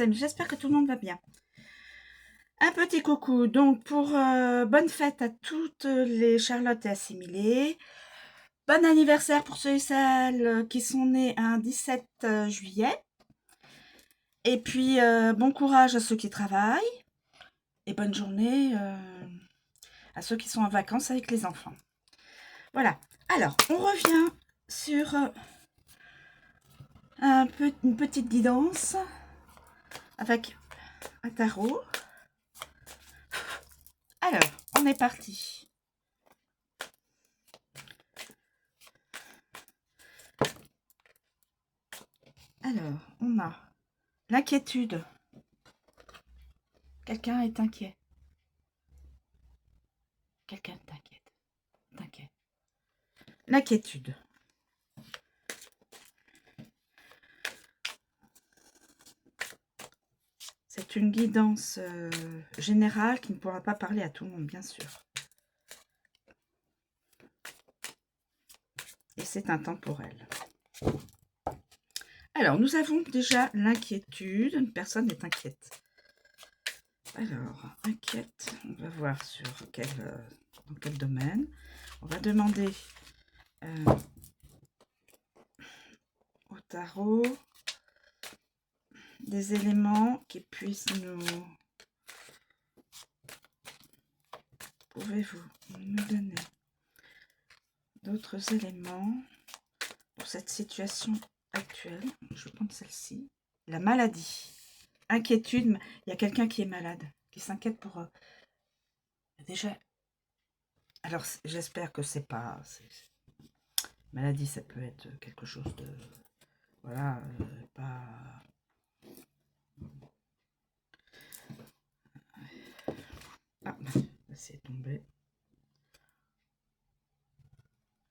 Amis, j'espère que tout le monde va bien. Un petit coucou, donc pour bonne fête à toutes les Charlottes et assimilées. Bon anniversaire pour ceux et celles qui sont nés un 17 juillet. Et puis bon courage à ceux qui travaillent. Et bonne journée à ceux qui sont en vacances avec les enfants. Voilà, alors on revient sur une petite guidance avec un tarot. Alors, on est parti. Alors, on a l'inquiétude. Quelqu'un est inquiet. Quelqu'un t'inquiète. T'inquiète. L'inquiétude. C'est une guidance générale qui ne pourra pas parler à tout le monde, bien sûr. Et c'est intemporel. Alors, nous avons déjà l'inquiétude. Une personne est inquiète. Alors, inquiète, on va voir sur dans quel domaine. On va demander au tarot des éléments qui puissent nous... Pouvez-vous nous donner d'autres éléments pour cette situation actuelle? Je vais prendre celle-ci. La maladie. Inquiétude. Il y a quelqu'un qui est malade, qui s'inquiète pour... Déjà... Alors, j'espère que c'est pas... Maladie, ça peut être quelque chose de... Voilà, pas... Ah, c'est tombé.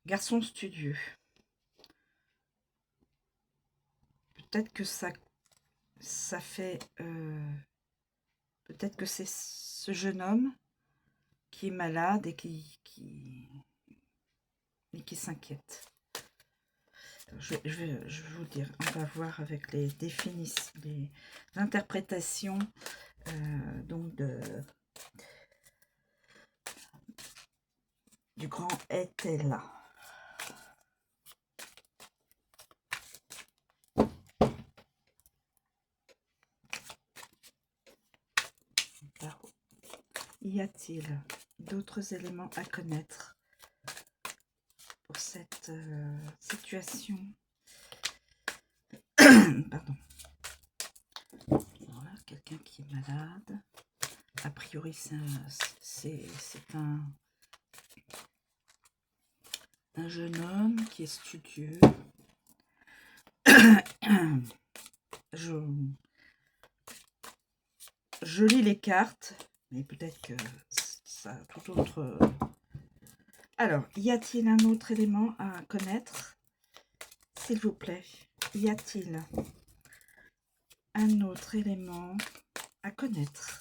Garçon studieux. Peut-être que ça fait... peut-être que c'est ce jeune homme qui est malade et qui s'inquiète. Je vais vous dire, on va voir avec les définitions, les interprétations donc du grand était là. Y a-t-il d'autres éléments à connaître pour cette situation? Pardon. Voilà, quelqu'un qui est malade. A priori, c'est un jeune homme qui est studieux. Je lis les cartes, mais peut-être que ça a tout autre... Alors, y a-t-il un autre élément à connaître? S'il vous plaît, y a-t-il un autre élément à connaître?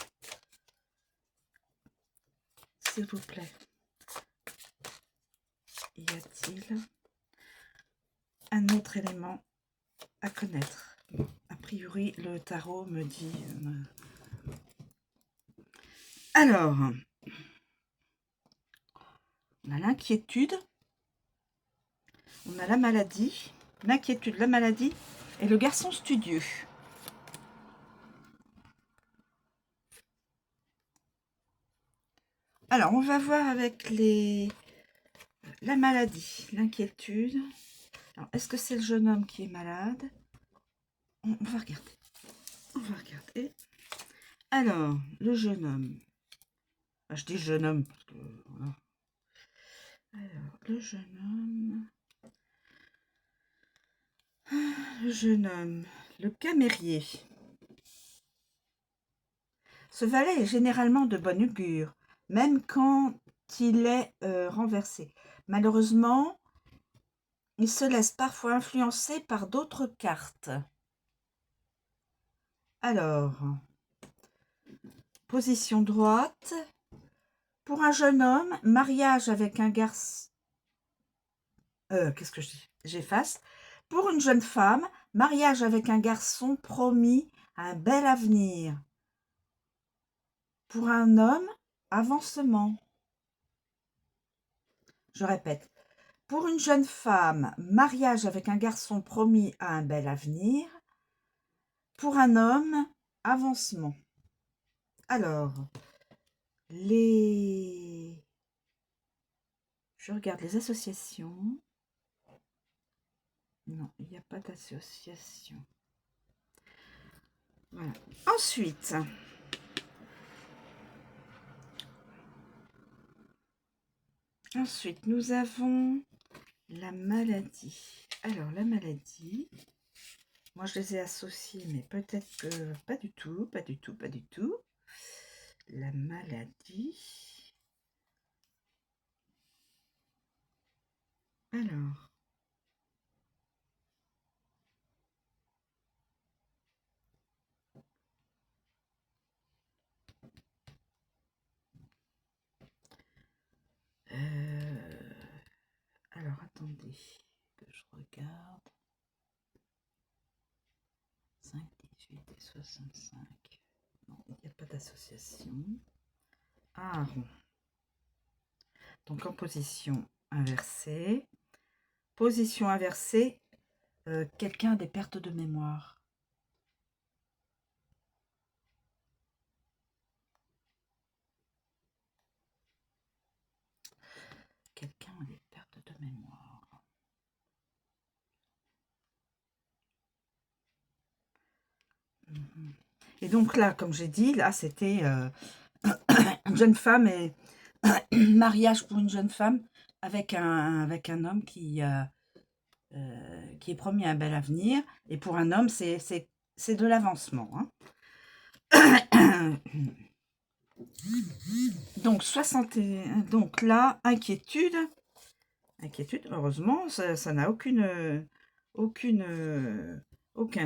S'il vous plaît. Y a-t-il un autre élément à connaître? A priori, le tarot me dit... Alors, on a l'inquiétude, on a la maladie, l'inquiétude, la maladie et le garçon studieux. Alors, on va voir avec la maladie, l'inquiétude. Alors, est-ce que c'est le jeune homme qui est malade? On va regarder. On va regarder. Alors, le jeune homme. Ah, je dis jeune homme parce que voilà. Alors, le jeune homme. Le jeune homme. Le camérier. Ce valet est généralement de bonne augure, même quand il est renversé. Malheureusement, il se laisse parfois influencer par d'autres cartes. Alors, position droite. Pour un jeune homme, mariage avec un garçon... qu'est-ce que je dis? J'efface. Pour une jeune femme, mariage avec un garçon promis un bel avenir. Pour un homme, avancement. Je répète. Pour une jeune femme, mariage avec un garçon promis à un bel avenir. Pour un homme, avancement. Alors, je regarde les associations. Non, il n'y a pas d'association. Voilà. Ensuite, nous avons la maladie. Alors, la maladie, moi je les ai associés, mais peut-être que pas du tout, pas du tout, pas du tout. La maladie. Alors. Alors, attendez, que je regarde. 5, 18 et 65. Non, il n'y a pas d'association. Ah, rond. Donc, en position inversée. Position inversée, quelqu'un a des pertes de mémoire. Quelqu'un a des pertes de mémoire. Et donc là, comme j'ai dit, là, c'était une jeune femme et mariage pour une jeune femme avec un homme qui est promis un bel avenir. Et pour un homme, c'est de l'avancement. Hein. Donc, 61. Donc là, inquiétude. Inquiétude, heureusement, ça n'a aucun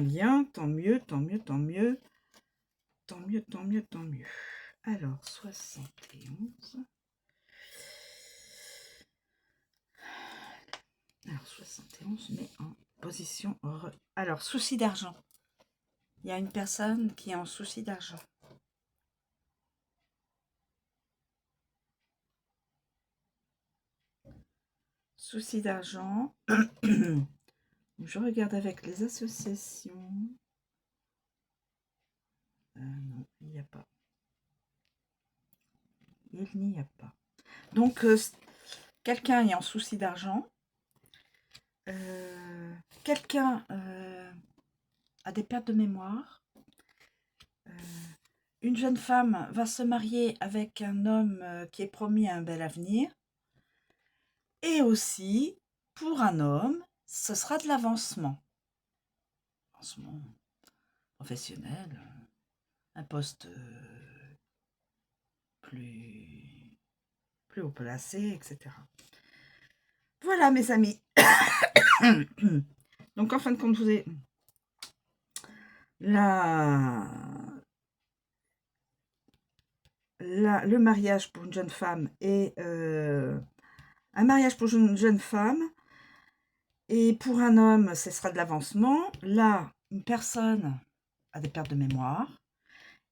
lien. Tant mieux, tant mieux, tant mieux. Tant mieux, tant mieux, tant mieux. Alors, 71. Alors, 71, mais en position... Alors, souci d'argent. Il y a une personne qui est en souci d'argent. Souci d'argent. Je regarde avec les associations. Non, il n'y a pas. Il n'y a pas. Donc, quelqu'un est en souci d'argent. Quelqu'un a des pertes de mémoire. Une jeune femme va se marier avec un homme qui est promis un bel avenir. Et aussi, pour un homme, ce sera de l'avancement. Avancement professionnel, un poste plus haut placé, etc. Voilà, mes amis. Donc, en fin de compte, vous avez le mariage pour une jeune femme et un mariage pour une jeune femme. Et pour un homme, ce sera de l'avancement. Là, une personne a des pertes de mémoire.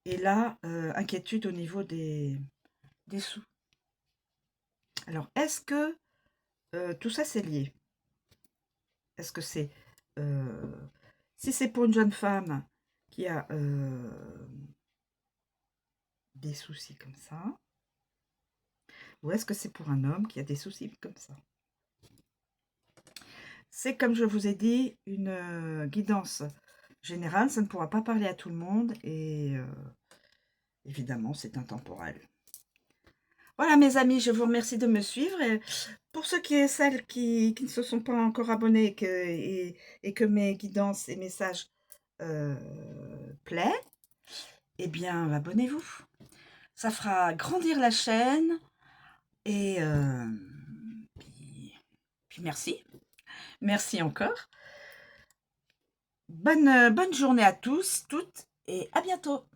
Et là, inquiétude au niveau des sous. Alors, est-ce que tout ça, c'est lié? Est-ce que c'est... si c'est pour une jeune femme qui a des soucis comme ça, ou est-ce que c'est pour un homme qui a des soucis comme ça? C'est comme je vous ai dit, une guidance générale, ça ne pourra pas parler à tout le monde et évidemment, c'est intemporel. Voilà mes amis, je vous remercie de me suivre. Et pour ceux et celles qui ne se sont pas encore abonnés et que mes guidances et messages plaît, eh bien, abonnez-vous. Ça fera grandir la chaîne. Et puis merci. Merci encore. Bonne journée à tous, toutes, et à bientôt.